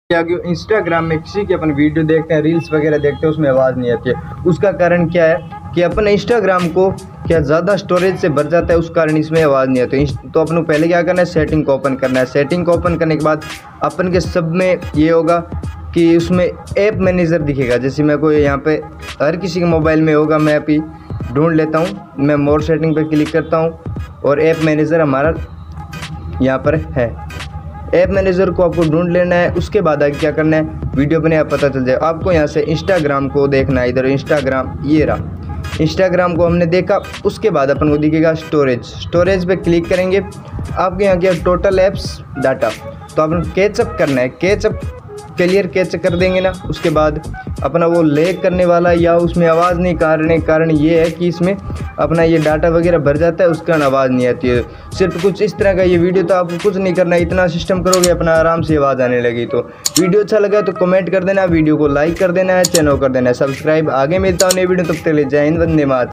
या कि इंस्टाग्राम में किसी की अपन वीडियो देखते हैं, रील्स वगैरह देखते हैं, उसमें आवाज़ नहीं आती है। उसका कारण क्या है कि अपन इंस्टाग्राम को क्या ज़्यादा स्टोरेज से भर जाता है, उस कारण इसमें आवाज़ नहीं आती। तो अपन को पहले क्या करना है, सेटिंग को ओपन करना है। सेटिंग को ओपन करने के बाद अपन के सब में ये होगा कि उसमें ऐप मैनेजर दिखेगा। जैसे मैं कोई यहाँ पे हर किसी के मोबाइल में होगा, मैं अभी ढूंढ लेता हूँ। मैं मोर सेटिंग पर क्लिक करता हूँ और ऐप मैनेजर हमारा यहाँ पर है। ऐप मैनेजर को आपको ढूंढ लेना है। उसके बाद आगे क्या करना है, वीडियो बने आप पता चल जाए। आपको यहाँ से इंस्टाग्राम को देखना है। इधर इंस्टाग्राम, ये रहा इंस्टाग्राम को हमने देखा। उसके बाद अपन को दिखेगा स्टोरेज पे क्लिक करेंगे। आपके यहाँ क्या टोटल ऐप्स डाटा, तो अपन कैचअप करना है। कैचअप क्लियर कैच कर देंगे ना, उसके बाद अपना वो लैग करने वाला या उसमें आवाज़ नहीं कारण ये है कि इसमें अपना ये डाटा वगैरह भर जाता है, उस कारण आवाज़ नहीं आती है। सिर्फ कुछ इस तरह का ये वीडियो, तो आपको कुछ नहीं करना है, इतना सिस्टम करोगे अपना आराम से आवाज़ आने लगी। तो वीडियो अच्छा लगा तो कमेंट कर देना, वीडियो को लाइक कर देना है, चैनल कर देना है सब्सक्राइब। आगे मिलता हूँ नई वीडियो, तब तक के लिए जय हिंद, वंदे मातरम।